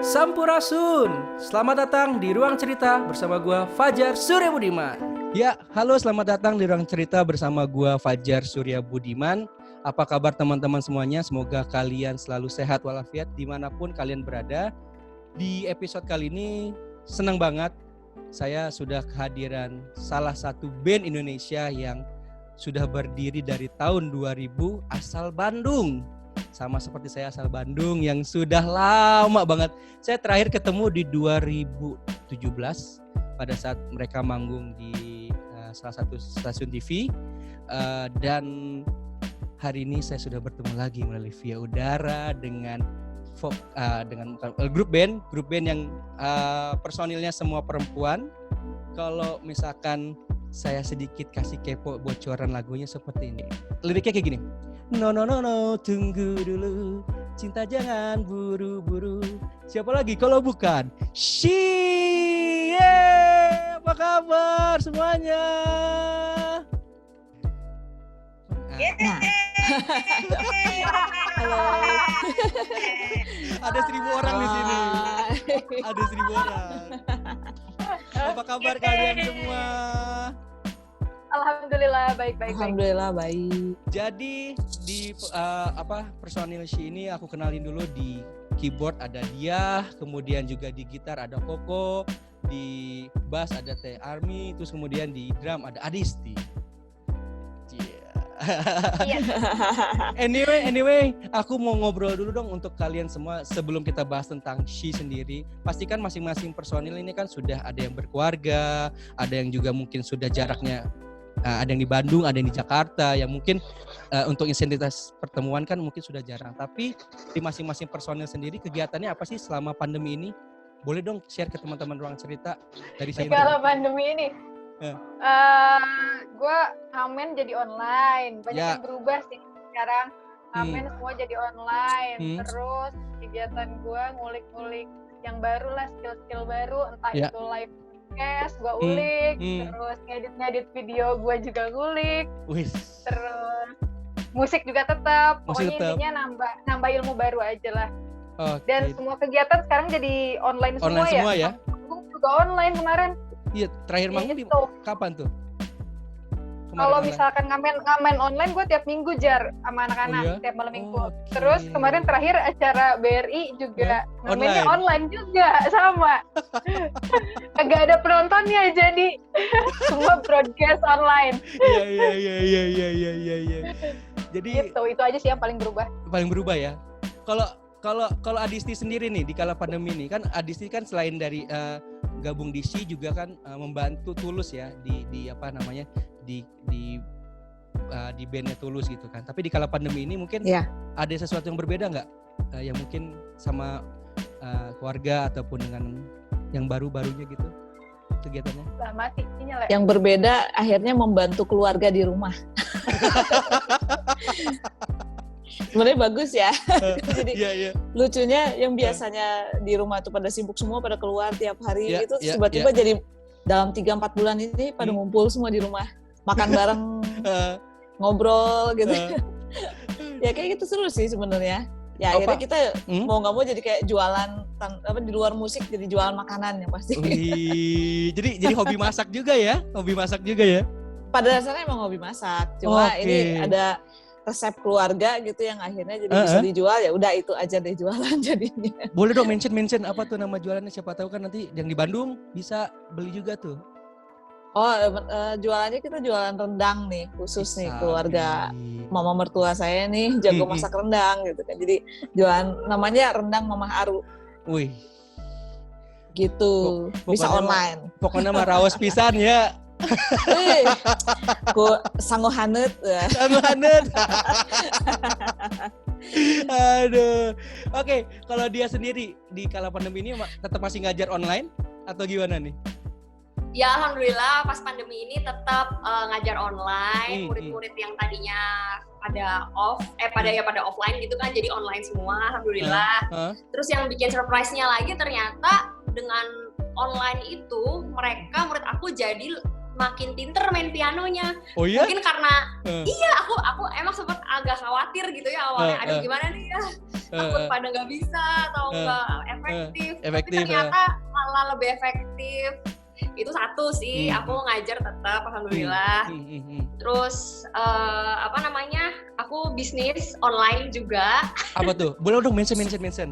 Sampurasun, selamat datang di Ruang Cerita bersama gua Fajar Surya Budiman. Ya, halo, selamat datang di Ruang Cerita bersama gua Fajar Surya Budiman. Apa kabar teman-teman semuanya? Semoga kalian selalu sehat walafiat dimanapun kalian berada. Di episode kali ini senang banget saya sudah kehadiran salah satu band Indonesia yang sudah berdiri dari tahun 2000 asal Bandung. Sama seperti saya asal Bandung yang sudah lama banget. Saya terakhir ketemu di 2017 pada saat mereka manggung di salah satu stasiun TV. Dan hari ini saya sudah bertemu lagi melalui via udara dengan grup band yang personilnya semua perempuan. Kalau misalkan saya sedikit kasih kepo bocoran lagunya seperti ini. Liriknya kayak gini. No, tunggu dulu. Cinta jangan buru-buru. Siapa lagi kalau bukan She? Apa kabar semuanya? Nah. Halo. Ada 1.000 orang di sini. Ada 1.000 orang. Apa kabar kalian semua? Alhamdulillah baik-baik. Alhamdulillah baik. Jadi di personil She ini aku kenalin dulu. Di keyboard ada dia, kemudian juga di gitar ada Koko, di bass ada Teh Army, terus kemudian di drum ada Adisti. Iya. Anyway, aku mau ngobrol dulu dong untuk kalian semua sebelum kita bahas tentang She sendiri. Pastikan masing-masing personil ini kan sudah ada yang berkeluarga, ada yang juga mungkin sudah jaraknya ada yang di Bandung, ada yang di Jakarta, yang mungkin untuk intensitas pertemuan kan mungkin sudah jarang. Tapi di masing-masing personil sendiri kegiatannya apa sih selama pandemi ini? Boleh dong share ke teman-teman Ruang Cerita dari saya. Kalau pandemi ini, gue ngamen jadi online. Banyak yang berubah sih sekarang. Ngamen semua jadi online. Terus kegiatan gue ngulik-ngulik yang baru lah, skill-skill baru. Entah itu live podcast gue ulik, terus ngedit video gue juga ngulik. Terus musik juga tetap. Pokoknya intinya nambah ilmu baru aja lah. Dan semua kegiatan sekarang jadi online semua ya. Manggung juga online kemarin. Iya, terakhir manggung gitu. Kapan tuh? Kalau misalkan ngamen online, gue tiap minggu sama anak-anak tiap malam minggu. Terus kemarin terakhir acara BRI juga ngamennya online juga sama. Agak ada penontonnya jadi semua broadcast online. Iya. Jadi itu aja sih yang paling berubah. Paling berubah ya. Kalau Adisti sendiri nih di kala pandemi ini kan Adisti kan selain dari gabung di She juga kan membantu Tulus ya di apa namanya di bandnya Tulus gitu kan. Tapi di kala pandemi ini mungkin ada sesuatu yang berbeda nggak yang mungkin sama keluarga ataupun dengan yang barunya gitu kegiatannya? Yang berbeda akhirnya membantu keluarga di rumah. Sebenarnya bagus ya. Jadi lucunya yang biasanya di rumah tuh pada sibuk semua, pada keluar tiap hari gitu, tiba-tiba jadi dalam 3-4 bulan ini pada ngumpul semua di rumah, makan bareng, ngobrol gitu. Ya kayak gitu seru sih sebenarnya. Ya akhirnya kita mau nggak mau jadi kayak jualan di luar musik, jadi jualan makanan yang pasti. Jadi hobi masak juga ya? Pada dasarnya emang hobi masak, cuma ini ada resep keluarga gitu yang akhirnya jadi bisa dijual, ya udah itu aja deh jualan jadinya. Boleh dong mention apa tuh nama jualannya, siapa tahu kan nanti yang di Bandung bisa beli juga tuh. Jualannya kita jualan rendang nih khusus nih keluarga mama mertua saya nih jago masak rendang gitu kan. Jadi jualan namanya rendang Mama Aru. Wih. Gitu. Bisa online. Pokoknya mah raos pisan ya. Ku sanggup hanet. Aduh. Oke, kalau dia sendiri di kala pandemi ini tetap masih ngajar online atau gimana nih? Ya alhamdulillah pas pandemi ini tetap ngajar online. Murid-murid yang tadinya pada offline gitu kan jadi online semua alhamdulillah. Terus yang bikin surprise-nya lagi ternyata dengan online itu murid aku jadi makin pinter main pianonya. Oh iya? Mungkin karena iya aku emang sempat agak khawatir gitu ya awalnya. Aduh gimana nih ya? Takut pada nggak bisa atau nggak efektif. efektif. Tapi ternyata malah lebih efektif. Itu satu sih, aku ngajar tetap, alhamdulillah. Terus aku bisnis online juga. Apa tuh? Boleh dong mention.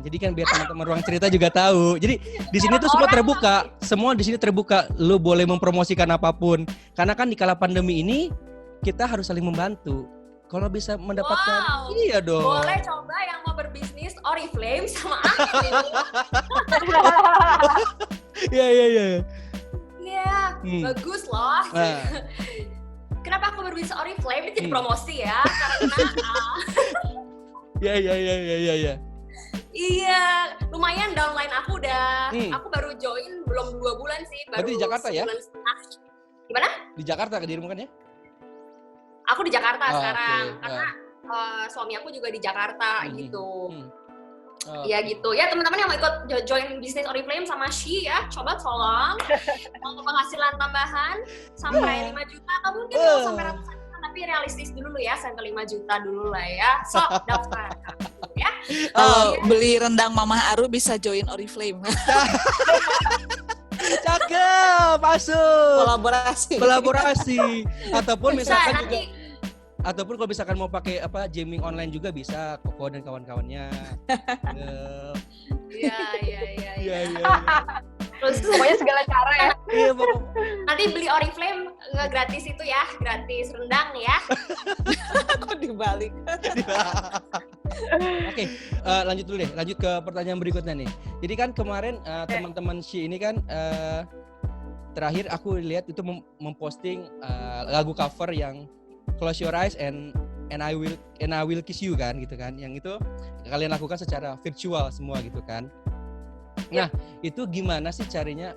Jadi kan biar teman-teman Ruang Cerita juga tahu. Jadi di sini tuh semua terbuka. Semua di sini terbuka. Lu boleh mempromosikan apapun. Karena kan di kala pandemi ini kita harus saling membantu. Kalau bisa mendapatkan, iya dong. Boleh coba yang mau berbisnis Oriflame sama aku. Iya. Iya, bagus loh. Kenapa aku berbisnis Oriflame? Ini jadi promosi ya, karena Iya. Iya, lumayan downline aku udah. Aku baru join belum 2 bulan sih, baru. Berarti di Jakarta ya? Setengah. Gimana? Di Jakarta ke dirimu kan ya? Aku di Jakarta sekarang, karena suami aku juga di Jakarta gitu. Iya gitu. Ya teman-teman yang mau ikut join bisnis Oriflame sama She ya, coba tolong. Mau penghasilan tambahan sampai 5 juta atau mungkin sampai ratusan juta, tapi realistis dulu ya, sampai 5 juta dulu lah ya. So, daftar ya. Beli rendang Mamah Aru bisa join Oriflame. Cakep, masuk. Kolaborasi. Ataupun misalkan juga ataupun kalau misalkan mau pakai jamming online juga bisa, Koko dan kawan-kawannya. Iya. Terus pokoknya segala cara ya. Iya, nanti beli Oriflame gratis itu ya, gratis rendang ya. Aku dibalik. Oke, lanjut dulu deh. Lanjut ke pertanyaan berikutnya nih. Jadi kan kemarin teman-teman She ini kan terakhir aku lihat itu memposting lagu cover yang Close Your Eyes and I Will Kiss You kan gitu kan. Yang itu kalian lakukan secara virtual semua gitu kan. Nah, itu gimana sih caranya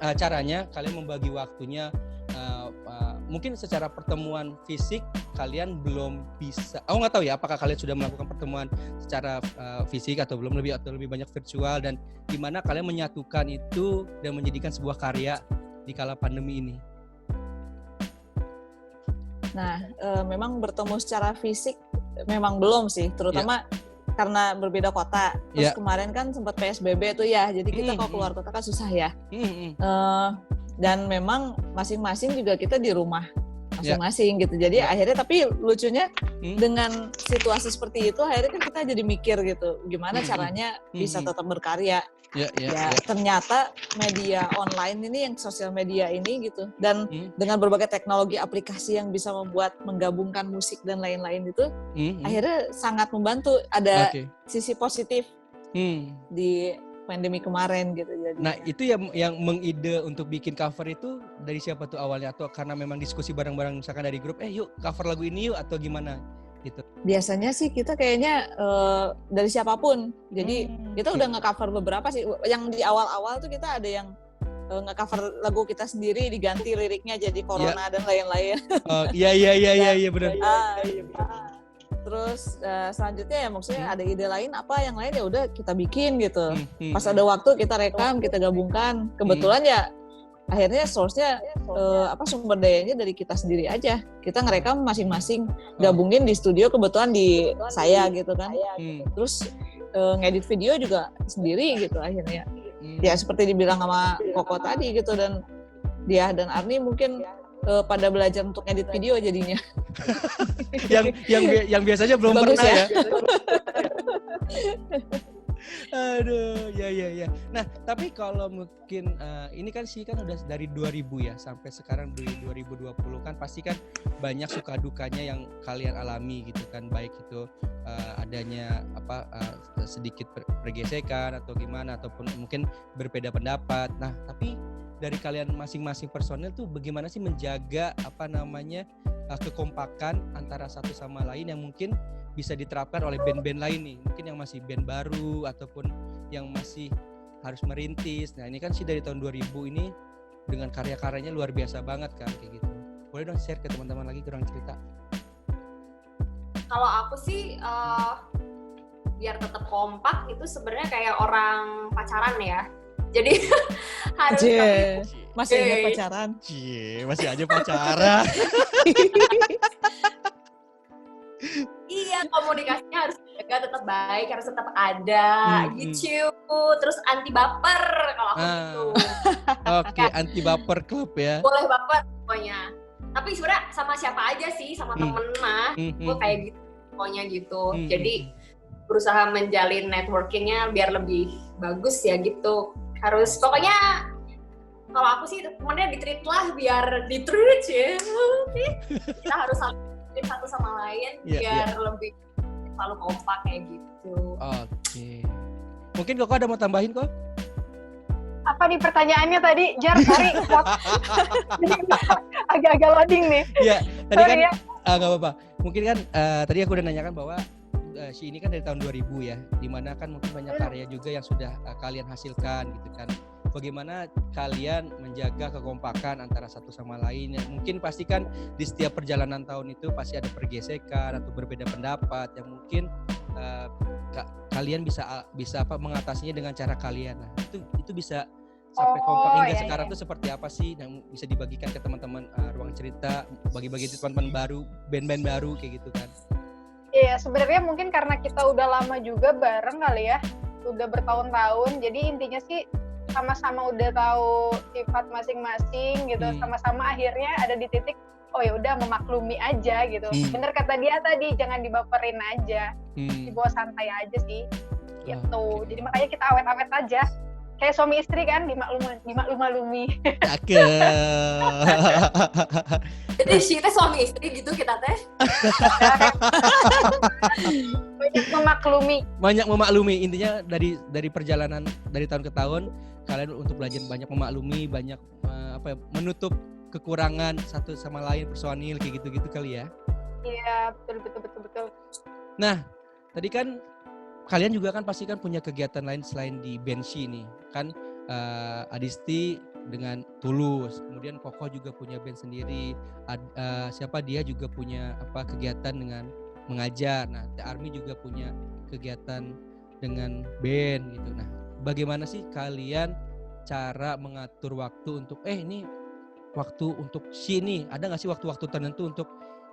kalian membagi waktunya? Mungkin secara pertemuan fisik kalian belum bisa. Aku nggak tahu ya apakah kalian sudah melakukan pertemuan secara fisik atau belum, lebih banyak virtual, dan gimana kalian menyatukan itu dan menjadikan sebuah karya di kala pandemi ini. Nah, memang bertemu secara fisik memang belum sih, terutama karena berbeda kota. Terus kemarin kan sempat PSBB tuh ya, jadi kita kalau keluar kota kan susah ya. Dan memang masing-masing juga kita di rumah masing-masing gitu. Jadi akhirnya, tapi lucunya dengan situasi seperti itu akhirnya kan kita jadi mikir gitu, gimana caranya bisa tetap berkarya. Ternyata media online ini, yang sosial media ini gitu, dan dengan berbagai teknologi aplikasi yang bisa menggabungkan musik dan lain-lain itu, akhirnya sangat membantu. Ada sisi positif di pandemi kemarin gitu. Jadi. Nah itu yang mengide untuk bikin cover itu dari siapa tuh awalnya, atau karena memang diskusi bareng-bareng misalkan dari grup, yuk cover lagu ini yuk, atau gimana? Gitu. Biasanya sih kita kayaknya dari siapapun. Jadi kita udah nge-cover beberapa sih. Yang di awal-awal tuh kita ada yang nge-cover lagu kita sendiri, diganti liriknya jadi Corona dan lain-lain. Iya benar. Terus selanjutnya ya maksudnya ada ide lain, apa yang lain ya udah kita bikin gitu. Pas ada waktu kita rekam, kita gabungkan. Kebetulan ya akhirnya source-nya sumber dayanya dari kita sendiri aja. Kita ngerekam masing-masing, gabungin di studio, kebetulan di saya gitu kan. Terus ngedit video juga sendiri gitu akhirnya. Ya seperti dibilang sama Koko tadi gitu, dan dia dan Arni mungkin pada belajar untuk ngedit video jadinya. yang biasanya belum bagus pernah ya. Aduh, ya. Nah, tapi kalau mungkin ini kan sih kan udah dari 2000 ya sampai sekarang di 2020 kan pasti kan banyak suka dukanya yang kalian alami gitu kan, baik itu adanya sedikit pergesekan atau gimana, ataupun mungkin berbeda pendapat. Nah, tapi dari kalian masing-masing personel tuh bagaimana sih menjaga kekompakan antara satu sama lain yang mungkin bisa diterapkan oleh band-band lain nih, mungkin yang masih band baru ataupun yang masih harus merintis. Nah ini kan sih dari tahun 2000 ini dengan karya-karyanya luar biasa banget kan kayak gitu. Boleh dong share ke teman-teman lagi kurang cerita. Kalau aku sih biar tetap kompak itu sebenarnya kayak orang pacaran ya. Jadi harus masih ingat pacaran. Masih aja pacaran. Iya, komunikasinya harus jaga, tetap baik, harus tetap ada gitu. Terus anti baper kalau gitu. Oke, anti baper club ya. Boleh baper pokoknya. Tapi sebenarnya sama siapa aja sih, sama temen mah, gue kayak gitu pokoknya gitu. Jadi berusaha menjalin networkingnya biar lebih bagus ya gitu. Harus pokoknya kalau aku sih temennya di-treat lah biar di-treat ya. Kita harus saling satu sama lain biar lebih selalu kompak kayak gitu. Oke. Mungkin Koko ada mau tambahin kok? Apa nih pertanyaannya tadi? Jar, sorry. Agak-agak loading nih. Iya, tadi sorry kan ya. Nggak apa-apa. Mungkin kan tadi aku udah nanyakan bahwa si ini kan dari tahun 2000 ya, dimana kan mungkin banyak karya juga yang sudah kalian hasilkan gitu kan. Bagaimana kalian menjaga kekompakan antara satu sama lain? Mungkin pasti kan di setiap perjalanan tahun itu pasti ada pergesekan atau berbeda pendapat yang mungkin kalian bisa mengatasinya dengan cara kalian. Nah, itu bisa sampai kompak hingga sekarang tuh seperti apa sih yang bisa dibagikan ke teman-teman ruang cerita, bagi-bagi teman-teman baru, band-band baru kayak gitu kan? Iya, sebenarnya mungkin karena kita udah lama juga bareng kali ya, udah bertahun-tahun. Jadi intinya sih sama-sama udah tahu sifat masing-masing gitu, sama-sama akhirnya ada di titik oh ya udah memaklumi aja gitu. Bener kata dia tadi, jangan dibaperin aja, dibawa santai aja sih gitu. Jadi makanya kita awet-awet aja, kayak suami istri kan, dimaklumi. Cakep. Jadi kita suami istri gitu kita teh. Banyak memaklumi. Intinya dari perjalanan dari tahun ke tahun kalian untuk belajar banyak memaklumi, banyak menutup kekurangan satu sama lain, personil kayak gitu kali ya. Iya, betul. Nah, tadi kan kalian juga kan pasti kan punya kegiatan lain selain di Benshi nih. Kan Adisti dengan Tulus, kemudian Koko juga punya band sendiri. Dia juga punya kegiatan dengan mengajar. Nah, The Army juga punya kegiatan dengan band gitu. Nah, bagaimana sih kalian cara mengatur waktu untuk ini waktu untuk sini? Ada nggak sih waktu-waktu tertentu untuk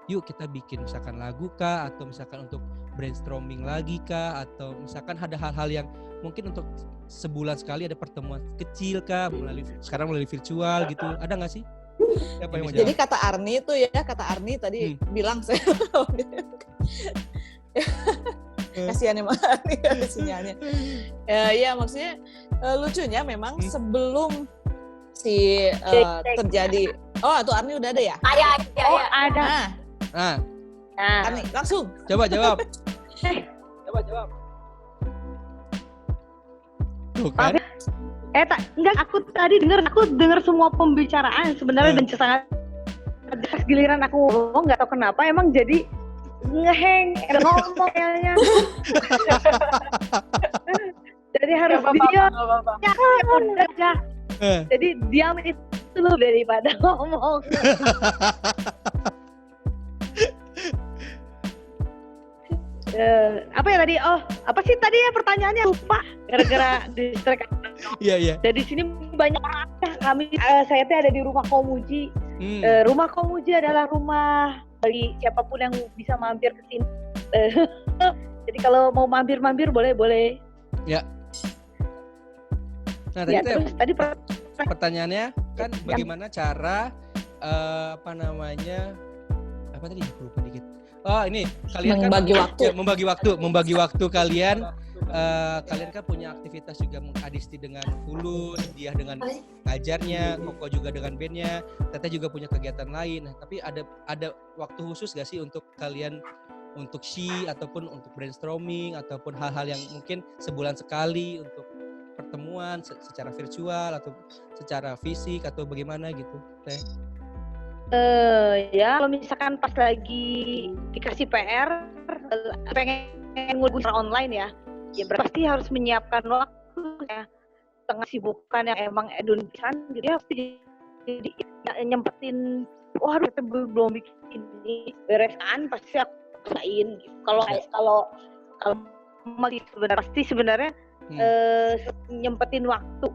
yuk kita bikin misalkan lagu kah, atau misalkan untuk brainstorming lagi kah, atau misalkan ada hal-hal yang mungkin untuk sebulan sekali ada pertemuan kecil kah, sekarang melalui virtual gitu, ada nggak sih? Siapa yang mau jawab? Jadi kata Arni tadi bilang saya kasihan ya Arni sinyalnya. Ya maksudnya lucunya memang sebelum si terjadi. Oh, tuh Arni udah ada ya? Ada. Nah. Arni langsung. Coba jawab. Jawab. Tuh kan? Enggak, aku dengar semua pembicaraan sebenarnya dan sangat giliran aku nggak tahu kenapa emang jadi ngeheng ngomong kayaknya. Jadi harus diam. Ya udah aja. Jadi diam itu loh daripada ngomong. Apa ya tadi? Oh, apa sih tadi ya pertanyaannya? Lupa gara-gara distract. Iya. Dari sini banyak orang. Saya ada di rumah Komuji. Rumah Komuji adalah rumah bagi siapapun yang bisa mampir ke sini. Jadi kalau mau mampir boleh. Ya. Nah, tadi pertanyaannya kan bagaimana cara apa tadi? Lupa dikit. Oh, ini kalian membagi waktu kalian. Kalian kan punya aktivitas juga, Adisti dengan Tulus, dia dengan ngajarnya, Koko juga dengan bandnya, Teteh juga punya kegiatan lain. Nah, tapi ada waktu khusus gak sih untuk kalian untuk ataupun untuk brainstorming ataupun hal-hal yang mungkin sebulan sekali untuk pertemuan secara virtual atau secara fisik atau bagaimana gitu, Teh? Ya kalau misalkan pas lagi dikasih PR pengen ngurus online ya pasti harus menyiapkan waktu ya, tengah sibukan yang emang edunisan gitu ya, jadi nyempetin kita belum bikin ini beresan pasti aku rasain gitu. Kalau sebenarnya nyempetin waktu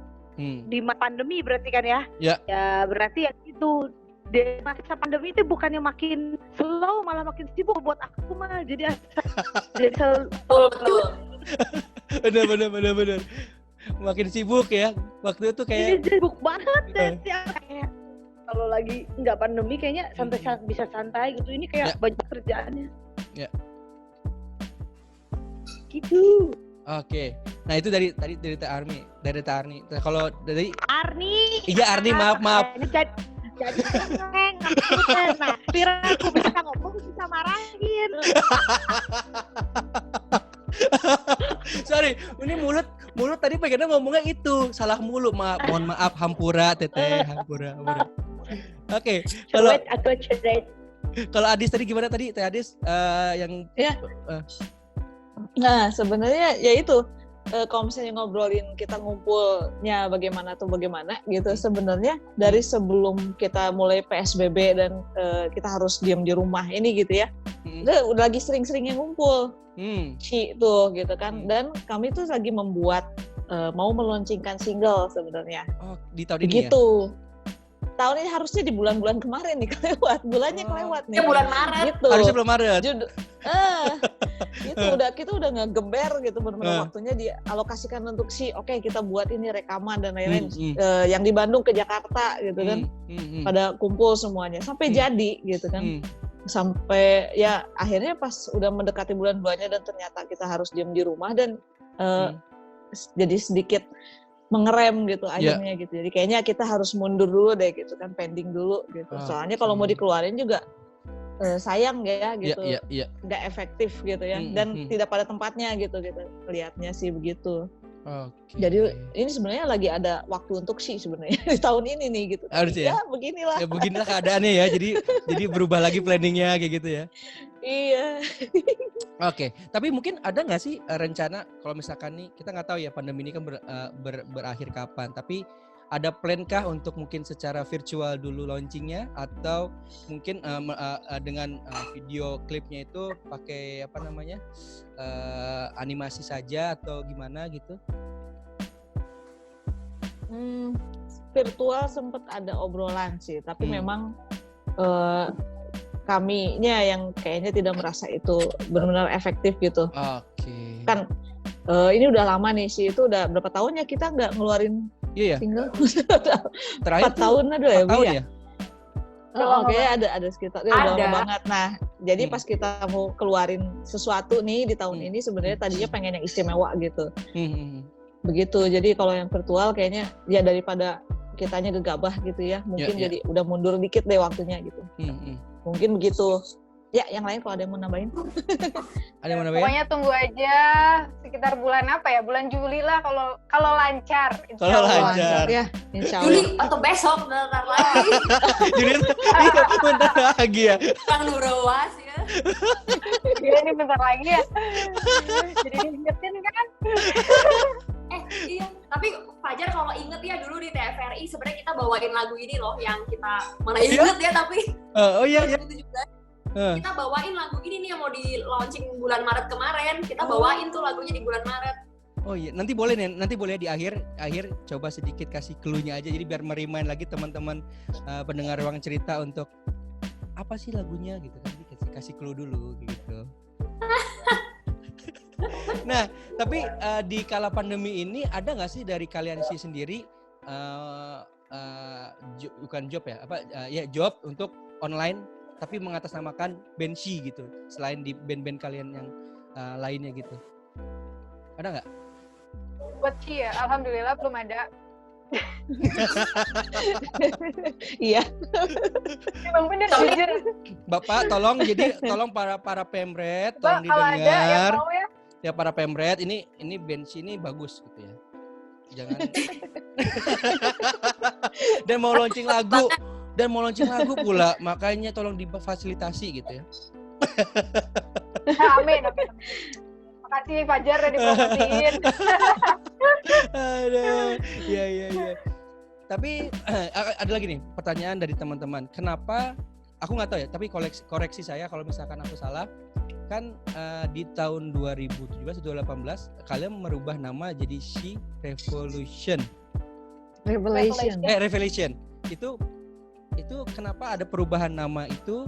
di pandemi berarti kan ya. Ya berarti ya itu di masa pandemi itu bukannya makin slow malah makin sibuk buat aku mah, jadi betul. Benar. Makin sibuk ya. Waktu itu kayak sibuk banget dan kayak kalau lagi nggak pandemi kayaknya santai bisa santai gitu. Ini kayak banyak kerjaannya. Ya. Gitu. Oke. Nah, itu dari Teh Arni. Dari Teh Arni. Kalau dari Arni. Iya, Arni, maaf. Jadi nah, Pira aku bisa ngomong bisa marahin. Sorry, ini mulut tadi pengennya ngomongnya itu salah mulu. Mohon maaf, hampura Teteh, hampura. Oke. Kalau Adis tadi gimana tadi Teh Adis yang Nah, sebenarnya ya itu kalau misalnya ngobrolin kita ngumpulnya bagaimana gitu, sebenarnya dari sebelum kita mulai PSBB dan kita harus diam di rumah ini gitu ya, udah lagi sering-seringnya ngumpul tuh gitu kan. Dan kami tuh lagi membuat mau meluncurkan single sebenarnya. Oh, di tahun ini begitu. Ya? Tahun ini harusnya di bulan-bulan kemarin nih kelewat, bulannya kelewat nih. Ya bulan Maret. Gitu. Harusnya belum Maret. Itu kita udah ngegember gitu benar-benar waktunya dialokasikan untuk oke, kita buat ini rekaman dan lain-lain. Yang di Bandung ke Jakarta gitu kan. Pada kumpul semuanya sampai jadi gitu kan. Sampai ya akhirnya pas udah mendekati bulan 2-nya dan ternyata kita harus diam di rumah dan jadi sedikit mengerem gitu akhirnya gitu. Jadi kayaknya kita harus mundur dulu deh gitu kan, pending dulu gitu. Soalnya kalau mau dikeluarin juga sayang ya gitu. Nggak efektif gitu ya. Dan tidak pada tempatnya gitu lihatnya sih begitu. Okay. Jadi ini sebenarnya lagi ada waktu untuk sebenarnya di tahun ini nih gitu. Harusnya. Ya beginilah. Ya beginilah keadaannya ya. Jadi berubah lagi planningnya kayak gitu ya. Iya. Oke, tapi mungkin ada nggak sih rencana kalau misalkan nih kita nggak tahu ya pandemi ini kan berakhir kapan, tapi ada plan kah untuk mungkin secara virtual dulu launchingnya atau mungkin dengan video klipnya itu pakai animasi saja atau gimana gitu? Virtual sempat ada obrolan sih, tapi memang kaminya yang kayaknya tidak merasa itu benar-benar efektif gitu. Oke. Kan ini udah lama nih sih, itu udah berapa tahun ya kita nggak ngeluarin single? Terakhir 4 tahun ada ya, Bu ya? Oke, ada sekitar udah lama banget. Nah, jadi pas kita mau keluarin sesuatu nih di tahun ini sebenarnya tadinya pengen yang istimewa gitu. Begitu. Jadi kalau yang virtual kayaknya ya daripada kitanya gegabah gitu ya, mungkin jadi udah mundur dikit deh waktunya gitu. Mungkin begitu. Ya, yang lain kalau ada yang mau nambahin. Ada yang mau nambahin? Pokoknya tunggu aja sekitar bulan apa ya? Bulan Juli lah kalau lancar. Kalau lancar. Ya, insya Allah. Juli atau besok bentar lagi. Juli bentar lagi ya. Kang Nurawas ya. Ini bentar lagi ya. Jadi diingetin kan? Iya. Tapi Fajar kalau inget ya dulu di TVRI sebenarnya kita bawain lagu ini loh yang kita mana inget ya tapi. Iya. Kita bawain lagu ini nih yang mau di launching bulan Maret kemarin. Kita bawain tuh lagunya di bulan Maret. Oh iya, nanti boleh di akhir coba sedikit kasih clue-nya aja jadi biar merimain lagi teman-teman pendengar Ruang Cerita untuk apa sih lagunya gitu kan, kasih clue dulu gitu. Nah, tapi di kala pandemi ini ada nggak sih dari kalian sendiri bukan job ya, job untuk online tapi mengatasnamakan band She gitu, selain di band-band kalian yang lainnya gitu. Ada nggak? Buat She ya, alhamdulillah belum ada. Iya. Bang bener jujur. Bapak tolong para pemret tolong didengar. Ya para pemret ini band She ini bagus gitu ya. Jangan. Dan mau launching lagu pula, makanya tolong difasilitasi gitu ya. Amin. Makasih Fajar udah dipromosiin. Aduh, iya. Tapi ada lagi nih pertanyaan dari teman-teman. Kenapa? Aku nggak tahu ya. Tapi koreksi saya kalau misalkan aku salah. Kan di tahun 2017 atau 2018 kalian merubah nama jadi She Revolution. Revelation. Itu kenapa ada perubahan nama itu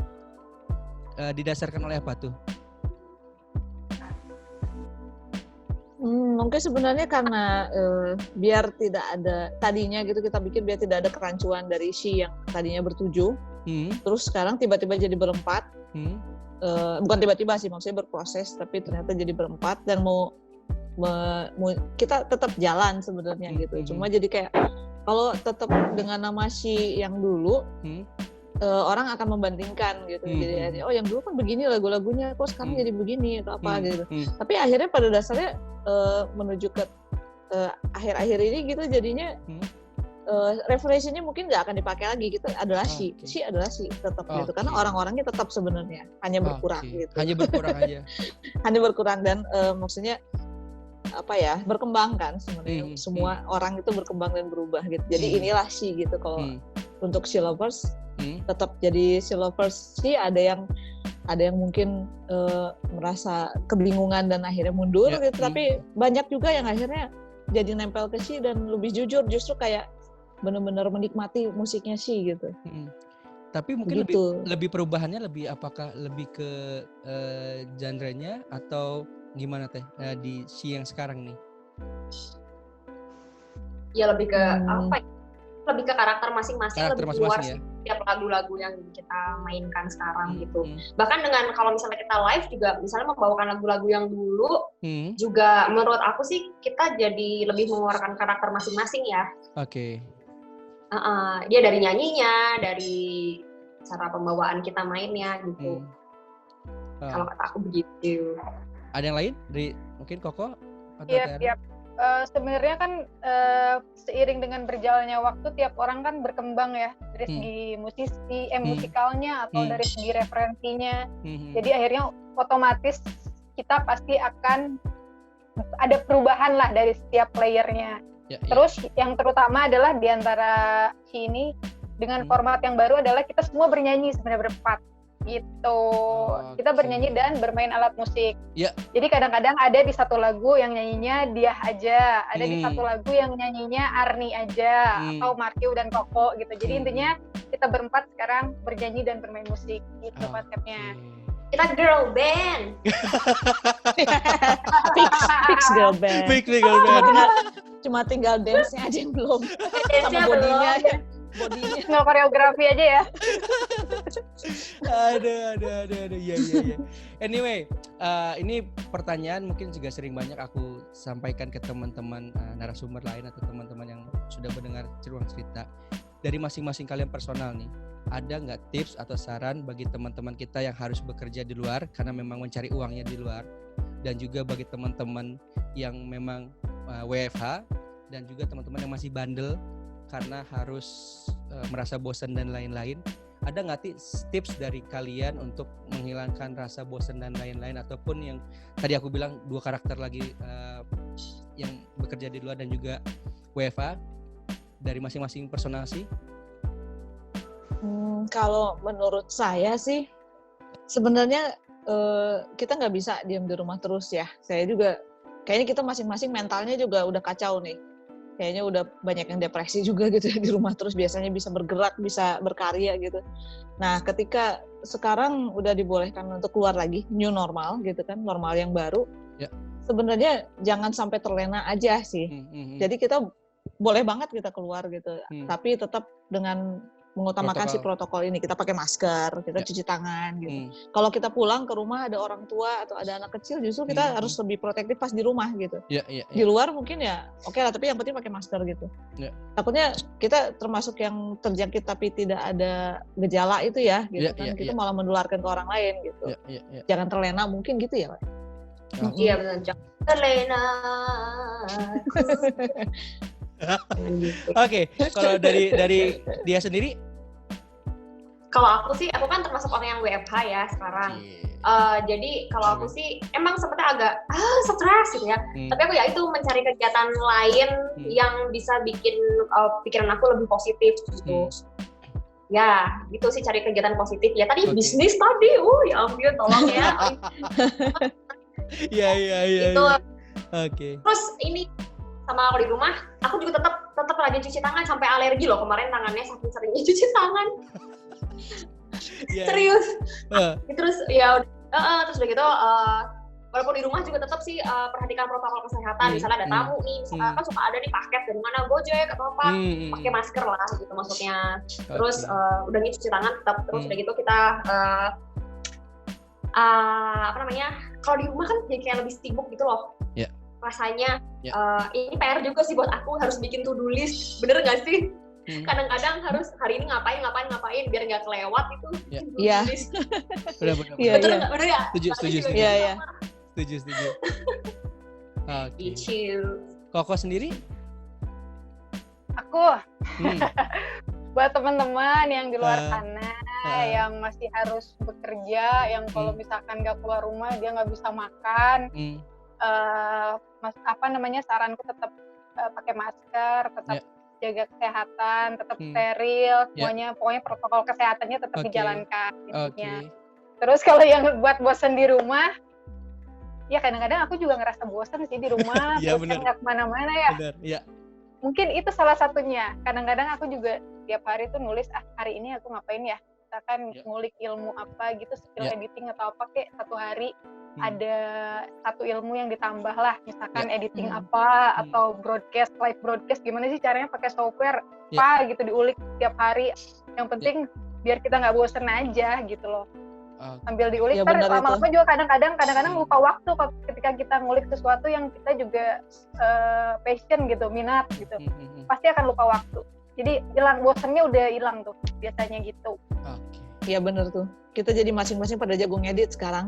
didasarkan oleh apa tuh? Mungkin sebenarnya karena biar tidak ada tadinya gitu kita bikin biar tidak ada kerancuan dari She yang tadinya bertujuh, terus sekarang tiba-tiba jadi berempat, bukan tiba-tiba sih maksudnya berproses tapi ternyata jadi berempat dan mau kita tetap jalan sebenarnya gitu, cuma jadi kayak kalau tetap dengan nama She yang dulu. Orang akan membandingkan gitu, jadi yang dulu kan begini lagu-lagunya, kok sekarang jadi begini atau apa gitu. Tapi akhirnya pada dasarnya menuju ke akhir-akhir ini gitu jadinya referensinya mungkin nggak akan dipakai lagi gitu, adalah She adalah She tetap gitu, karena orang-orangnya tetap sebenarnya hanya berkurang gitu. Hanya berkurang aja. Hanya berkurang dan maksudnya apa ya, berkembang kan sebenarnya. Semua orang itu berkembang dan berubah gitu. Jadi inilah She gitu. Kalau untuk She Lovers tetap jadi She Lovers sih, ada yang mungkin merasa kebingungan dan akhirnya mundur gitu, tapi banyak juga yang akhirnya jadi nempel ke She dan lebih jujur, justru kayak benar-benar menikmati musiknya She gitu. Tapi mungkin gitu. lebih perubahannya apakah lebih ke genre-nya atau gimana teh di She yang sekarang nih? Ya lebih ke apa? Lebih ke karakter masing-masing, lebih luar sih tiap lagu-lagu yang kita mainkan sekarang gitu. Bahkan dengan kalau misalnya kita live juga misalnya membawakan lagu-lagu yang dulu juga menurut aku sih kita jadi lebih mengeluarkan karakter masing-masing ya. Oke. Dia dari nyanyinya, dari cara pembawaan kita mainnya gitu. Kalau kata aku begitu. Ada yang lain dari mungkin Koko? Iya. Sebenarnya kan seiring dengan berjalannya waktu tiap orang kan berkembang ya dari segi musikalnya atau dari segi referensinya. Jadi akhirnya otomatis kita pasti akan ada perubahan lah dari setiap playernya. Terus yang terutama adalah di antara ini dengan format yang baru adalah kita semua bernyanyi sebenarnya berempat. Gitu. Kita bernyanyi dan bermain alat musik. Jadi kadang-kadang ada di satu lagu yang nyanyinya dia aja, ada di satu lagu yang nyanyinya Arni aja, atau Martiu dan Koko gitu. Jadi intinya kita berempat sekarang bernyanyi dan bermain musik gitu konsepnya. Kita girl band. Fix girl band. Fix girl band. Cuma tinggal dance-nya aja yang belum. Dance-nya bodinya. Nggak koreografi aja ya. Ada. Iya. Anyway, ini pertanyaan mungkin juga sering banyak aku sampaikan ke teman-teman narasumber lain atau teman-teman yang sudah mendengar Ruang Cerita. Dari masing-masing kalian personal nih, ada nggak tips atau saran bagi teman-teman kita yang harus bekerja di luar karena memang mencari uangnya di luar, dan juga bagi teman-teman yang memang WFH dan juga teman-teman yang masih bandel karena harus merasa bosan dan lain-lain. Ada nggak tips dari kalian untuk menghilangkan rasa bosan dan lain-lain, ataupun yang tadi aku bilang dua karakter lagi yang bekerja di luar dan juga WFA dari masing-masing personal sih? Kalau menurut saya sih sebenarnya kita nggak bisa diam di rumah terus ya. Saya juga kayaknya kita masing-masing mentalnya juga udah kacau nih. Kayaknya udah banyak yang depresi juga gitu ya di rumah terus, biasanya bisa bergerak, bisa berkarya gitu. Nah, ketika sekarang udah dibolehkan untuk keluar lagi, new normal gitu kan, normal yang baru, sebenarnya jangan sampai terlena aja sih. Jadi kita boleh banget kita keluar gitu, tapi tetap dengan mengutamakan si protokol ini. Kita pakai masker, kita cuci tangan gitu. Kalau kita pulang ke rumah ada orang tua atau ada anak kecil, justru kita harus lebih protektif pas di rumah gitu. Di luar mungkin ya oke lah, tapi yang penting pakai masker gitu. Takutnya kita termasuk yang terjangkit tapi tidak ada gejala itu ya gitu kan. Kita malah menularkan ke orang lain gitu. Jangan terlena mungkin gitu ya, Pak. Iya benar, jangan terlena. Oke, kalau dari dia sendiri? Kalau aku sih, aku kan termasuk orang yang WFH ya sekarang. Jadi kalau aku sih emang seperti agak stres gitu ya. Tapi aku ya itu mencari kegiatan lain yang bisa bikin pikiran aku lebih positif gitu. Ya, gitu sih, cari kegiatan positif. Ya tadi bisnis tadi, ya ampun, tolong ya. Iya. Itu. Oke. Terus ini sama kalau di rumah, aku juga tetap rajin cuci tangan sampai alergi loh kemarin tangannya saking seringnya cuci tangan. Serius. Terus ya terus udah gitu walaupun di rumah juga tetap sih perhatikan protokol kesehatan. Misalnya ada tamu nih, misalnya kan suka ada nih paket dari mana, Gojek atau apa, pakai masker lah gitu maksudnya. Terus udah gitu cuci tangan tetap, terus udah gitu kita kalau di rumah kan jadi kayak lebih sibuk gitu loh. Rasanya ini PR juga sih buat aku, harus bikin to-do list, bener nggak sih? Kadang-kadang harus hari ini ngapain biar nggak kelewat itu. Iya. Betul nggak? Bener ya? Setuju. Iya. Setuju. Oke. Koko sendiri? Aku buat teman-teman yang di luar sana yang masih harus bekerja, yang kalau misalkan nggak keluar rumah dia nggak bisa makan. Saranku tetap pakai masker, tetap jaga kesehatan, tetap steril, semuanya pokoknya protokol kesehatannya tetap dijalankan intinya. Terus kalau yang buat bosan di rumah, ya kadang-kadang aku juga ngerasa bosan sih di rumah, nggak kemana-mana ya. Bener, ya. Mungkin itu salah satunya. Kadang-kadang aku juga tiap hari tuh nulis, hari ini aku ngapain ya? Misalkan ngulik ilmu apa gitu, skill editing atau apa, kayak satu hari ada satu ilmu yang ditambah lah, misalkan editing apa atau live broadcast gimana sih caranya pakai software apa gitu, diulik tiap hari. Yang penting biar kita nggak bosen aja gitu loh. Sambil diulik, lama-lama juga kadang-kadang lupa waktu ketika kita ngulik sesuatu yang kita juga passion gitu, minat gitu, pasti akan lupa waktu. Jadi bosannya udah hilang tuh biasanya gitu. Iya bener tuh. Kita jadi masing-masing pada jago ngedit sekarang.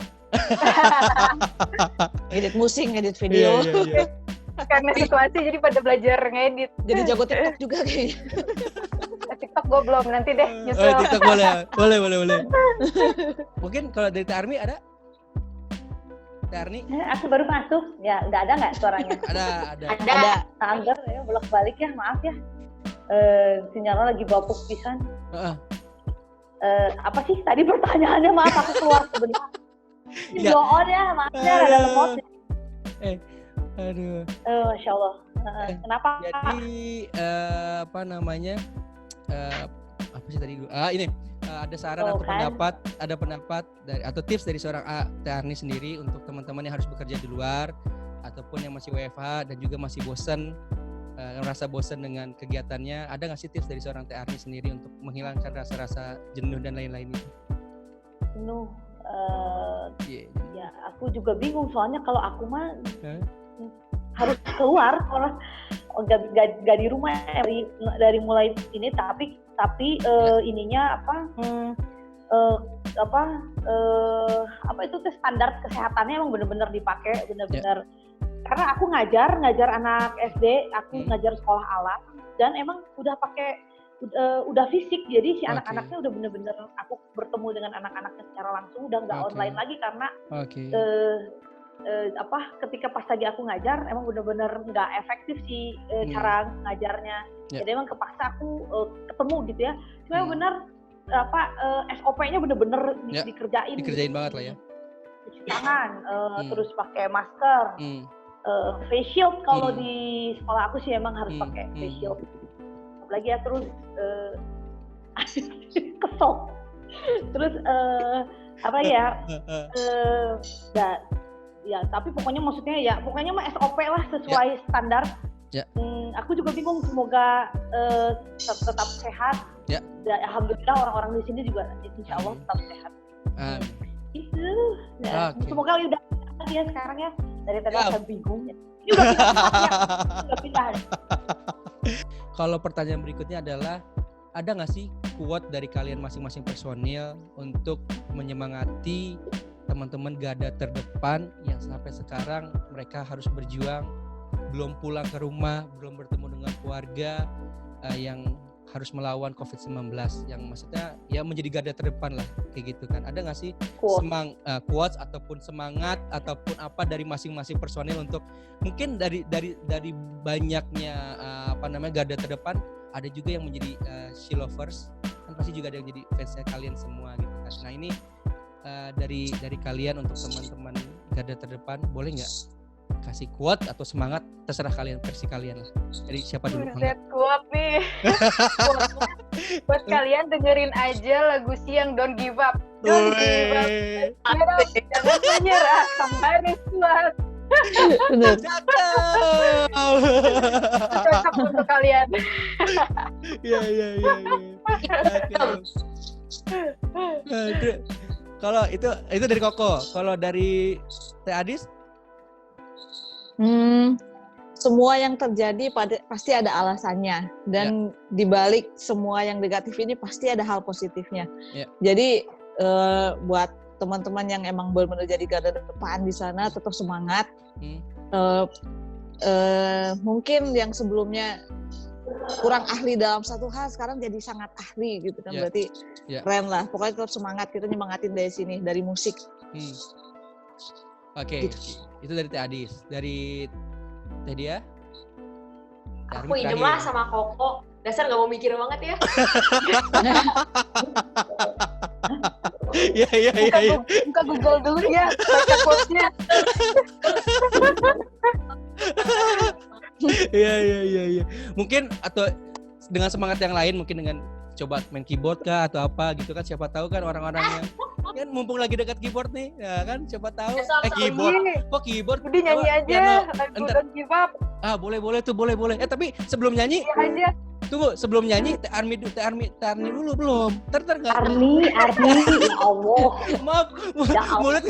Ngedit musik, ngedit video. Iya. Karena situasi jadi pada belajar ngedit. Jadi jago TikTok juga kayaknya. TikTok gue belum, nanti deh nyusul. TikTok boleh. Mungkin kalau dari Teh Armi ada? Teh Armi? Aku baru masuk. Ya, udah ada nggak suaranya? Ada. Anggar ya, bolak-balik ya, maaf ya. Sinyalnya lagi bapuk pisan. Apa sih tadi pertanyaannya? Maaf aku keluar sebentar. Video on ya, maafnya ada lemot. Aduh. Masya Allah. Kenapa? Jadi apa sih tadi? Ini ada saran atau pendapat dari atau tips dari seorang Teh Arni sendiri untuk teman-teman yang harus bekerja di luar ataupun yang masih WFH dan juga masih merasa bosan dengan kegiatannya. Ada nggak sih tips dari seorang Teh Arni sendiri untuk menghilangkan rasa-rasa jenuh dan lain-lain itu? Jenuh. Ya aku juga bingung soalnya kalau aku mah harus keluar, orang nggak di rumah dari mulai ini, tapi ininya apa itu standar kesehatannya emang benar-benar dipakai benar-benar. Karena aku ngajar anak SD, aku ngajar sekolah alam dan emang udah pakai udah fisik, jadi si anak-anaknya udah benar-benar aku bertemu dengan anak-anaknya secara langsung, udah nggak online lagi karena ketika pas lagi aku ngajar emang benar-benar nggak efektif sih cara ngajarnya. Jadi emang kepaksa aku ketemu gitu ya. Cuma benar SOP-nya benar-benar dikerjain. Dikerjain banget lah ya. Cuci tangan, terus pakai masker, face shield kalau di sekolah aku sih emang harus pakai face shield. Apalagi ya terus kesel. Terus ya tapi pokoknya maksudnya mah SOP lah sesuai standar. Aku juga bingung, semoga tetap sehat. Ya, alhamdulillah orang-orang di sini juga insya Allah tetap sehat. Itu. Semoga udah ya sekarang ya. Dari tadi saya bingung. Ini udah pindah. Kalau pertanyaan berikutnya adalah, ada nggak sih quote dari kalian masing-masing personil untuk menyemangati teman-teman garda terdepan yang sampai sekarang mereka harus berjuang, belum pulang ke rumah, belum bertemu dengan keluarga, yang harus melawan COVID-19, yang maksudnya ya menjadi garda terdepan lah, kayak gitu kan. Ada nggak sih quotes ataupun semangat ataupun apa dari masing-masing personil untuk mungkin dari banyaknya garda terdepan, ada juga yang menjadi She Lovers, kan pasti juga ada yang jadi fansnya kalian semua gitu kan. Nah ini dari kalian untuk teman-teman garda terdepan, boleh nggak kasih quote atau semangat, terserah kalian, versi kalian lah. Dari siapa dulu? Quote nih. Buat kalian dengerin aja lagu Siang Don't Give Up. Don't give up. Jangan menyerah, kembali kuat. Bener. Cocok untuk kalian. Iya. Kalau itu dari Koko. Kalau dari Teh Adis? Semua yang terjadi pasti ada alasannya, dan dibalik semua yang negatif ini pasti ada hal positifnya. Jadi buat teman-teman yang emang benar-benar jadi garda depan di sana, tetap semangat. Mungkin yang sebelumnya kurang ahli dalam satu hal, sekarang jadi sangat ahli gitu kan. Berarti keren lah. Pokoknya tetap semangat, kita nyemangatin dari sini, dari musik. Oke. Itu dari Teh Adis. Dari Teh Dia? Aku idem lah sama Koko. Dasar gak mau mikir banget ya. Iya. Buka Google dulu ya, baca quotes-nya. Iya. Mungkin atau dengan semangat yang lain, mungkin dengan coba main keyboard kah atau apa gitu kan, siapa tahu kan orang-orang yang kan mumpung lagi dekat keyboard nih, ya kan siapa tahu. Keyboard. Udah nyanyi aja, lagu Don't Give Up. Boleh tuh, boleh. Tapi sebelum nyanyi, aja. Tunggu, sebelum nyanyi Teh Arni dulu belum? Ntar nggak? Arni, ya Allah. Maaf, mulut.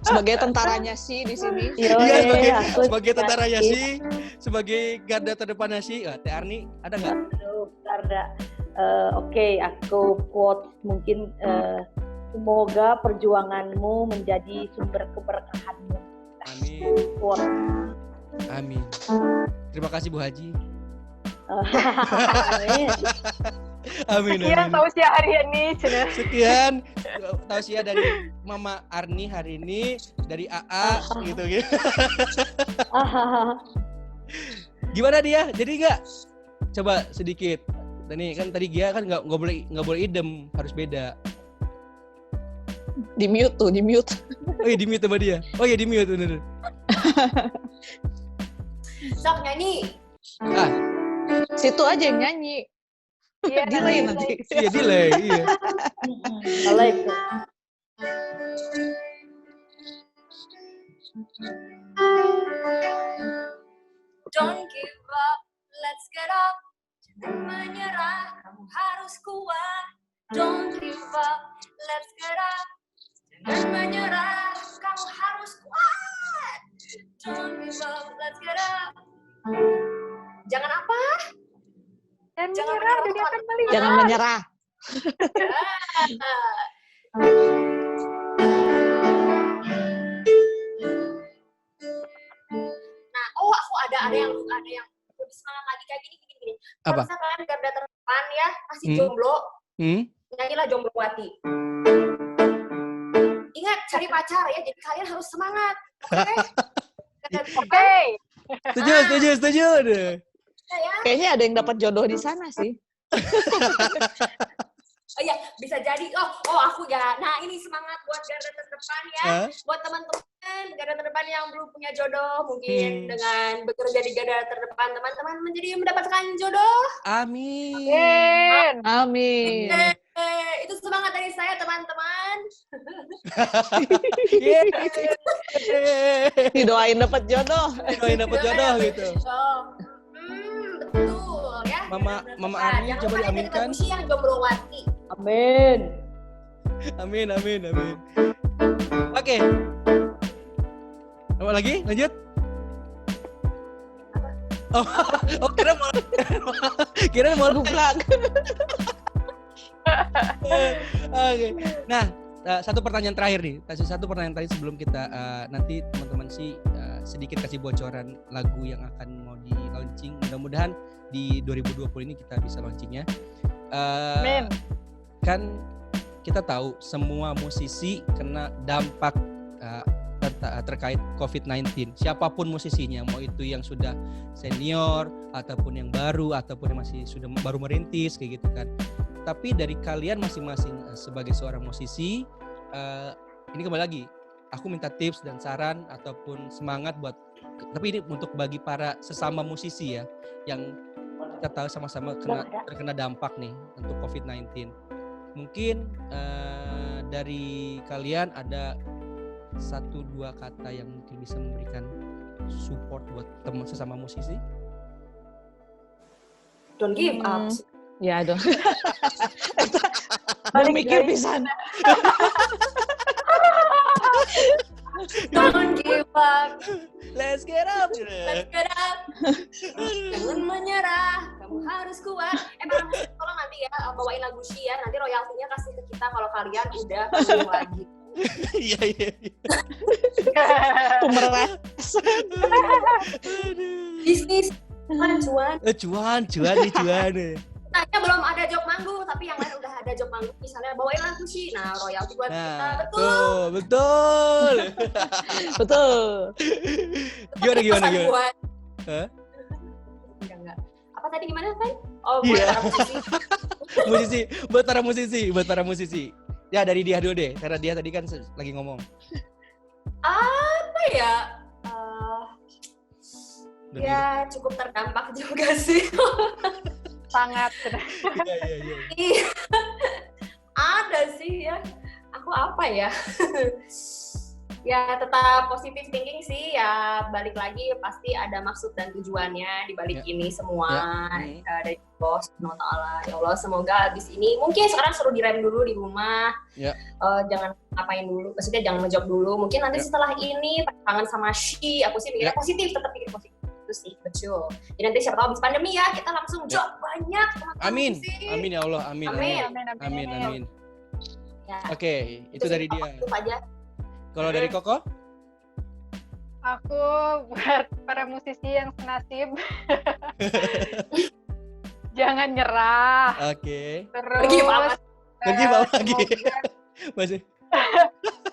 Sebagai tentaranya sih di sini. Iya, sebagai tentaranya sih, sebagai garda terdepannya sih. Teh Arni, ada nggak? Aduh, garda. Oke, aku quote mungkin semoga perjuanganmu menjadi sumber keberkahanmu. Amin. Quote. Amin. Terima kasih Bu Haji. Amin. Sekian tausiah hari ini. Sekian tausiah dari Mama Arni hari ini, dari AA gitu. Gimana dia? Jadi nggak? Coba sedikit. Nih kan tadi Gia kan nggak boleh idem, harus beda. Di mute. Oh iya di mute sama dia. Oh iya di mute bener. Sok nyanyi. Situ aja yang nyanyi. Iya, delay nanti. Iya delay. Iya. Delay itu. Don't give up, let's get up. Jangan menyerah, kamu harus kuat. Don't give up, let's get up. Jangan menyerah, kamu harus kuat. Don't give up, let's get up. Jangan apa? Jangan menyerah, dunia akan melihat. Jangan menyerah. Nah, aku ada yang lebih semangat lagi kayak gini. Kalau misalkan garda terdepan ya masih jomblo, nyanyilah Jomblowati. Ingat cari pacar ya, jadi kalian harus semangat. Oke. Setuju. Kayaknya ada yang dapat jodoh di sana sih. Oh iya, bisa jadi. Oh aku ya. Nah, ini semangat buat garda terdepan ya. Buat teman-teman garda terdepan yang belum punya jodoh, mungkin dengan bekerja di garda terdepan teman-teman mendapatkan jodoh. Amin. Itu semangat dari saya, teman-teman. Didoain dapat jodoh gitu. Betul ya. Mama Arni coba diaminkan. Yang Jomblowati. Amin. Oke. Apa lagi? Lanjut. Kira mau bukan. Oke. Nah, satu pertanyaan terakhir nih. Sebelum kita nanti teman-teman sih sedikit kasih bocoran lagu yang akan mau di launching. Mudah-mudahan di 2020 ini kita bisa launchingnya. Amin. Kan kita tahu semua musisi kena dampak terkait COVID-19. Siapapun musisinya, mau itu yang sudah senior ataupun yang baru ataupun yang masih sudah baru merintis kayak gitu kan. Tapi dari kalian masing-masing sebagai seorang musisi, ini kembali lagi, aku minta tips dan saran ataupun semangat buat, tapi ini untuk bagi para sesama musisi ya, yang kita tahu sama-sama terkena dampak nih untuk COVID-19. Mungkin dari kalian ada 1-2 kata yang mungkin bisa memberikan support buat teman sesama musisi. Don't give up. Ya dong. Baru mikir pisan. Don't give up. Let's get up. Let's get up. Jangan menyerah. Kamu harus kuat. Emang tolong nanti ya bawain lagu Shia. Nanti royaltinya kasih ke kita kalau kalian udah panggung lagi. Iya. Pemeras. Bisnis. Cuan. Cuan. Tanya belum ada job manggung, tapi yang lain udah ada job manggung. Misalnya bawain lagu sih, nah royalti buat kita. Betul. Gimana? Hah? Enggak. Apa tadi gimana kan? Oh, buat para musisi. Ya dari dia dulu deh, karena dia tadi kan lagi ngomong. Apa ya? Ya cukup terdampak juga sih. Sangat. Iya. Ada sih ya. Aku apa ya? Ya tetap positive thinking sih ya, balik lagi pasti ada maksud dan tujuannya di balik ini semua dari Allah Subhanahu wa taala. Ya Allah, semoga habis ini mungkin sekarang suruh direm dulu di rumah. Jangan ngapain dulu, maksudnya jangan ngejob dulu. Mungkin nanti setelah ini kangen sama Shi, aku sih mikirnya positif, tetap pikir positif. Itu sih, betul. Jadi nanti siapa tahu habis pandemi ya, kita langsung job banyak teman-teman. Amin ya Allah, amin. Ya. Oke, itu dari dia. Itu aja. Kalau dari Koko? Aku buat para musisi yang senasib. Jangan nyerah. Oke. Terus Pergi bawah lagi. Masih.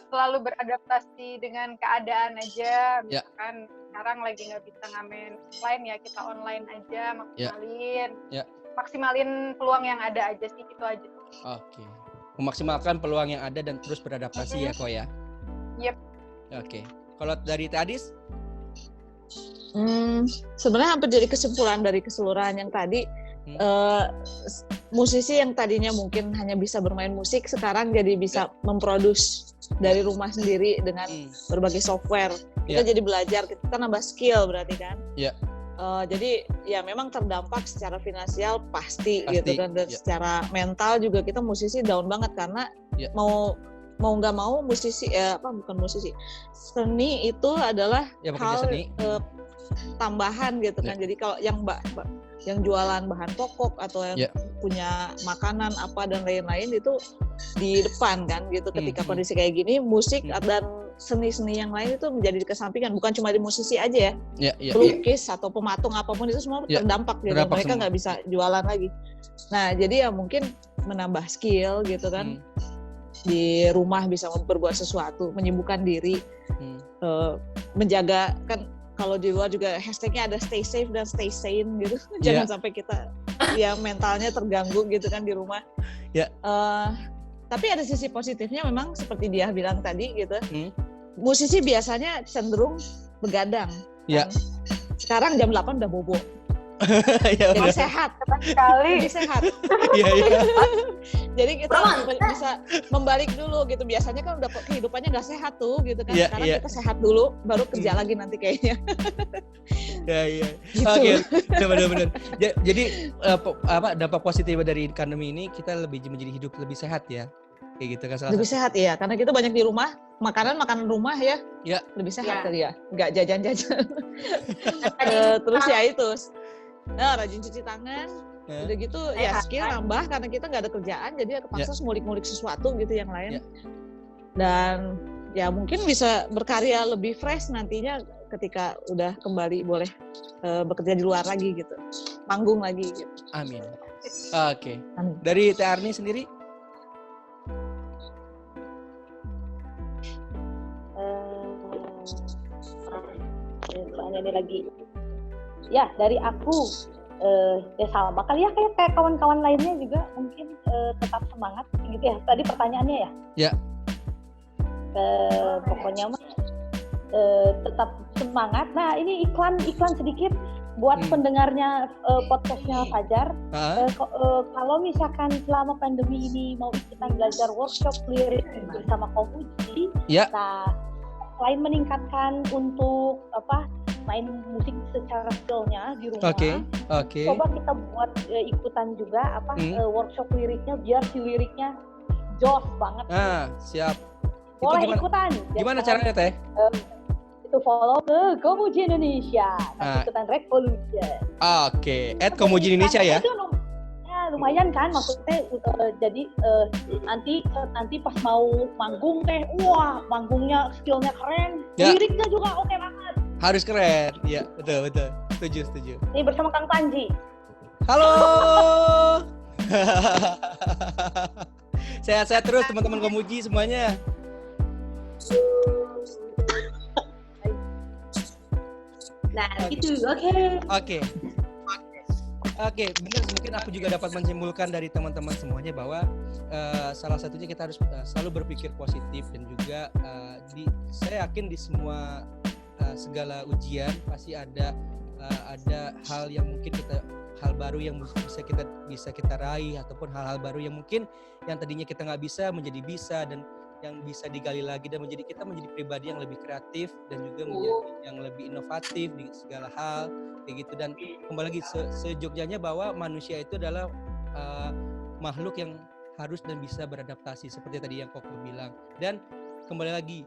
Selalu beradaptasi dengan keadaan aja. Misalkan sekarang lagi nggak bisa ngamen offline ya, kita online aja, maksimalin peluang yang ada aja sih, itu aja. Oke. Memaksimalkan peluang yang ada dan terus beradaptasi ya kok ya. Yep. Oke. Kalau dari Tadis? Sebenarnya hampir jadi kesimpulan dari keseluruhan yang tadi. Musisi yang tadinya mungkin hanya bisa bermain musik sekarang jadi bisa memproduksi dari rumah sendiri dengan berbagai software. Kita jadi belajar, kita nambah skill berarti kan. Jadi ya memang terdampak secara finansial pasti gitu kan, dan secara mental juga kita musisi down banget karena mau nggak mau seni itu adalah hal tambahan gitu kan. Jadi kalau yang jualan bahan pokok atau yang punya makanan apa dan lain-lain itu di depan kan gitu. Ketika kondisi kayak gini, musik dan seni-seni yang lain itu menjadi dikesampingkan. Bukan cuma di musisi aja ya. Pelukis atau pematung apapun itu semua terdampak gitu. Mereka nggak bisa jualan lagi. Nah jadi ya mungkin menambah skill gitu kan. Di rumah bisa berbuat sesuatu, menyembuhkan diri, menjaga kan. Kalau di luar juga hashtagnya ada stay safe dan stay sane gitu. Jangan sampai kita ya mentalnya terganggu gitu kan di rumah. Tapi ada sisi positifnya memang seperti dia bilang tadi gitu. Musisi biasanya cenderung begadang. Kan? Sekarang jam 8 udah bobo. Jadi sehat sekali. Jadi sehat. Jadi kita bisa membalik dulu gitu. Biasanya kan udah kehidupannya nggak sehat tuh gitu kan. Sekarang kita sehat dulu, baru kerja lagi nanti kayaknya. Gitu. Oke, benar-benar. Jadi dampak positif dari pandemi ini kita lebih menjadi hidup lebih sehat ya. Kayak gitu kan. Lebih sehat ya, karena kita banyak di rumah, makanan rumah ya. Lebih sehat kali ya, nggak jajan-jajan. Terus ya itu. Nah, rajin cuci tangan, udah gitu ya skill nambah karena kita nggak ada kerjaan, jadi kepaksa ngulik-ngulik sesuatu gitu yang lain. Dan ya mungkin bisa berkarya lebih fresh nantinya ketika udah kembali boleh bekerja di luar lagi gitu, manggung lagi gitu. Amin. Oke. Dari Teh Arni sendiri? Ini lagi. Ya, dari aku ya sama kali ya kayak kawan-kawan lainnya juga mungkin tetap semangat gitu ya. Tadi pertanyaannya ya. Pokoknya mah tetap semangat. Nah, ini iklan sedikit. buat pendengarnya podcastnya Fajar, kalau misalkan selama pandemi ini mau ikutan belajar workshop lirik bersama Komuji, nah selain meningkatkan untuk main musik secara skillnya di rumah, coba kita buat ikutan juga workshop liriknya biar si liriknya jos banget. Siap. Boleh ikutan. Gimana caranya Teh? Itu follow ke Komuji Indonesia, ikutan Revolution. Oke, @Komuji Indonesia ya. Lumayan kan, maksudnya jadi nanti pas mau manggung teh, wah manggungnya skillnya keren, liriknya juga oke banget. Harus keren, ya betul. Setuju. Ini bersama Kang Panji. Halo. Sehat-sehat terus teman-teman Komuji semuanya. Nah, gitu. Oke, benar. Mungkin aku juga dapat menyimpulkan dari teman-teman semuanya bahwa salah satunya kita harus selalu berpikir positif dan juga saya yakin di semua segala ujian pasti ada hal yang mungkin hal baru yang bisa kita raih, ataupun hal-hal baru yang mungkin yang tadinya kita nggak bisa menjadi bisa, dan yang bisa digali lagi dan kita menjadi pribadi yang lebih kreatif dan juga menjadi yang lebih inovatif di segala hal kayak gitu. Dan kembali lagi sejogjanya bahwa manusia itu adalah makhluk yang harus dan bisa beradaptasi seperti tadi yang Koko bilang. Dan kembali lagi,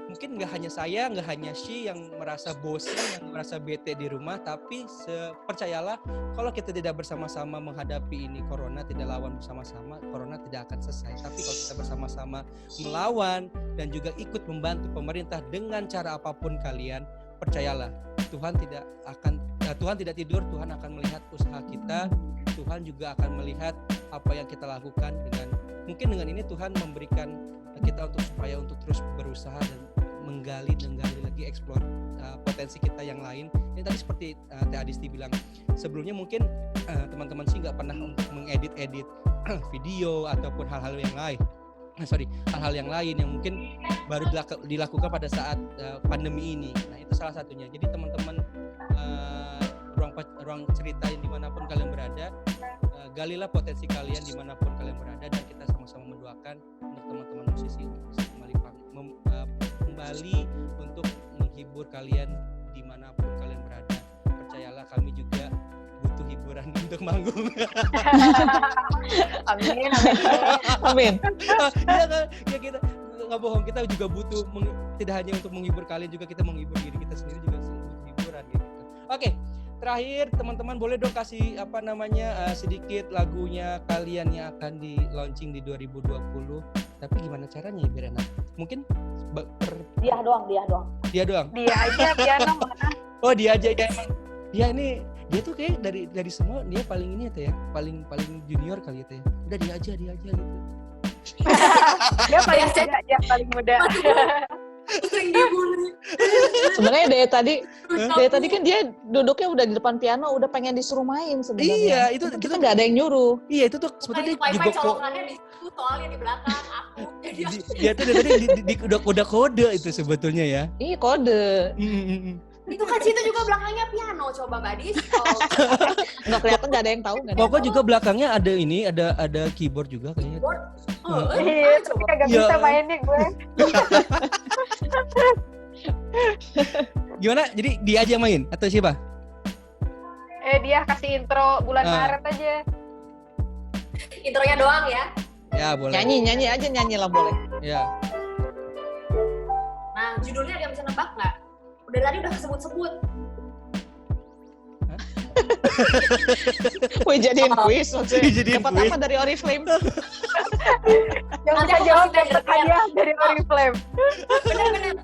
mungkin nggak hanya saya, nggak hanya Shi yang merasa bosan, yang merasa bete di rumah, tapi percayalah kalau kita tidak bersama-sama menghadapi ini corona, tidak lawan bersama-sama, corona tidak akan selesai. Tapi kalau kita bersama-sama melawan dan juga ikut membantu pemerintah dengan cara apapun kalian, percayalah Tuhan tidak tidur, Tuhan akan melihat usaha kita, Tuhan juga akan melihat apa yang kita lakukan. Mungkin dengan ini Tuhan memberikan kita supaya terus berusaha dan menggali lagi, eksplor potensi kita yang lain. Ini tadi seperti Teh Adisti bilang sebelumnya, mungkin teman-teman sih nggak pernah untuk mengedit video ataupun hal-hal yang lain yang mungkin baru dilakukan pada saat pandemi ini. Nah, itu salah satunya. Jadi teman-teman ruang cerita yang dimanapun kalian berada, galilah potensi kalian dimanapun kalian berada, dan kita sama-sama mendoakan untuk teman-teman musisi bisa kembali untuk menghibur kalian dimanapun kalian berada. Percayalah kami juga butuh hiburan untuk manggung. Amin. Ya kita nggak bohong, kita juga butuh tidak hanya untuk menghibur kalian, juga kita menghibur diri kita sendiri juga butuh hiburan gitu. Oke, terakhir teman-teman boleh dong kasih sedikit lagunya kalian yang akan di launching di 2020. Tapi gimana caranya ya biar enak? Mungkin dia doang. Dia aja piano mana? Oh, dia aja ya, emang. Dia tuh kayak dari semua dia paling ini ya, paling junior kali ya. Udah dia aja gitu. Dia paling muda, dia paling muda. Sering dibully. Sebenarnya dari tadi kan dia duduknya udah di depan piano, udah pengen disuruh main sebenarnya. Iya, itu kita nggak ada yang nyuruh. Iya, itu tuh sebetulnya wifi colokannya di situ, soalnya di belakang aku. Dia tuh tadi udah kode itu sebetulnya ya. Iya, kode. Itu Kak Cita juga belakangnya piano, coba Mbak Dis. Nggak kelihatan, nggak ada yang tahu. Pokoknya juga belakangnya ada keyboard juga kayaknya. Iya, tapi kagak bisa mainnya gue. Gimana? Jadi dia aja main atau siapa? Dia kasih intro bulan Maret aja. Intronya doang ya? Ya boleh. Nyanyi lah boleh. Ya. Nah, judulnya ada yang bisa nebak nggak? Udah tadi udah sebut-sebut. Wih, jadiin kuis maksudnya. Dapat apa dari Oriflame? Yang bisa jawab dapat hadiah dari Oriflame. Bener.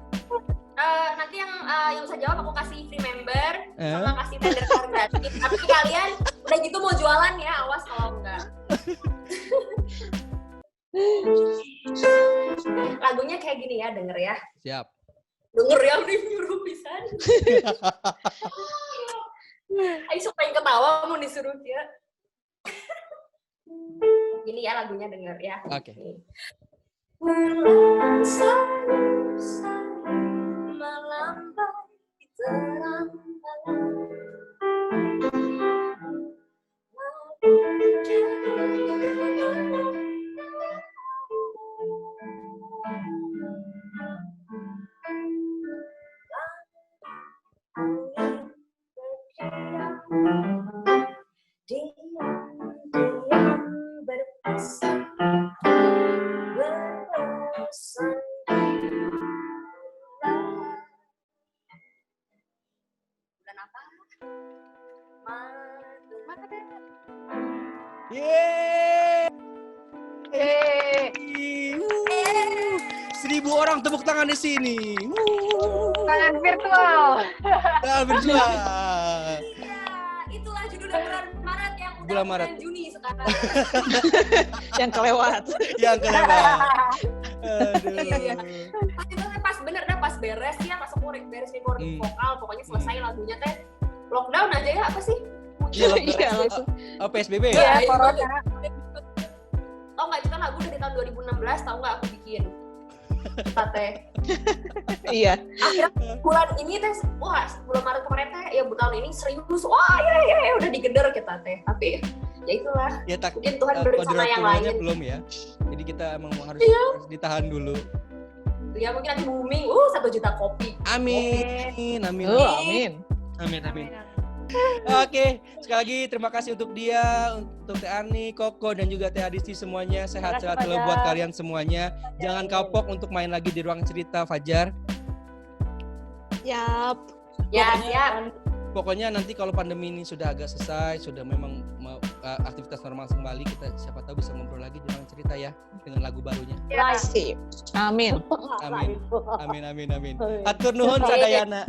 Nanti yang bisa jawab aku kasih free member sama kasih tender card gratis. Tapi kalian udah gitu mau jualan ya, awas kalau enggak. Lagunya kayak gini ya, denger ya. Siap. Denger ya, nyuruh pisan. Ayo supaya ketawa mau disuruh ya. Gini ya lagunya, denger ya. Oke. Melambai terang malam, Yeay. 1.000 orang tepuk tangan di sini. Tangan virtual. Tangan virtual. Iya, itulah judulnya bulan Maret yang udah Bulan Maret. bulan Juni sekarang. Yang kelewat. Yang kelewat. Aduh. Iya. Pas bener dah pas beres ya, pas aku beres recording vokal, pokoknya selesai lagunya teh lockdown aja ya, apa sih? Iya, langsung. PSBB Iya, ya? corona. Tau nggak, itu kan lagu dari tahun 2016, tau nggak aku bikin? Teh. Iya. Akhirnya bulan ini teh, wah bulan Maret kemarin teh, ya tahun ini serius, wah ya udah digeder kita teh. Tapi ya itulah, Ya, mungkin Tuhan berencana yang lain. Belum ya. Jadi kita emang harus ditahan dulu. Ya mungkin nanti booming, 1 juta kopi. Amin. Amin. Amin. Amin. Oke, sekali lagi terima kasih untuk dia, untuk Teh Ani, Koko, dan juga Teh Adisti semuanya. Sehat-sehat selalu buat kalian semuanya. Jangan kapok untuk main lagi di Ruang Cerita, Fajar. Yap. Ya. Pokoknya nanti kalau pandemi ini sudah agak selesai, sudah memang aktivitas normal kembali, kita siapa tahu bisa ngobrol lagi di Ruang Cerita ya, dengan lagu barunya. Sip. Amin. Amin. Hatur nuhun sadayana.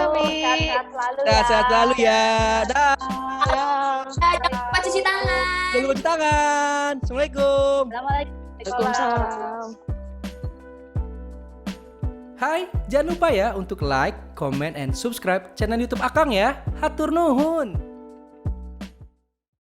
Amin. Sehat selalu ya. Dah. Jangan lupa cuci tangan. Jangan lupa cuci tangan. Assalamualaikum. Waalaikumsalam. Hai, jangan lupa ya untuk like, comment, and subscribe channel YouTube Akang ya. Hatur nuhun.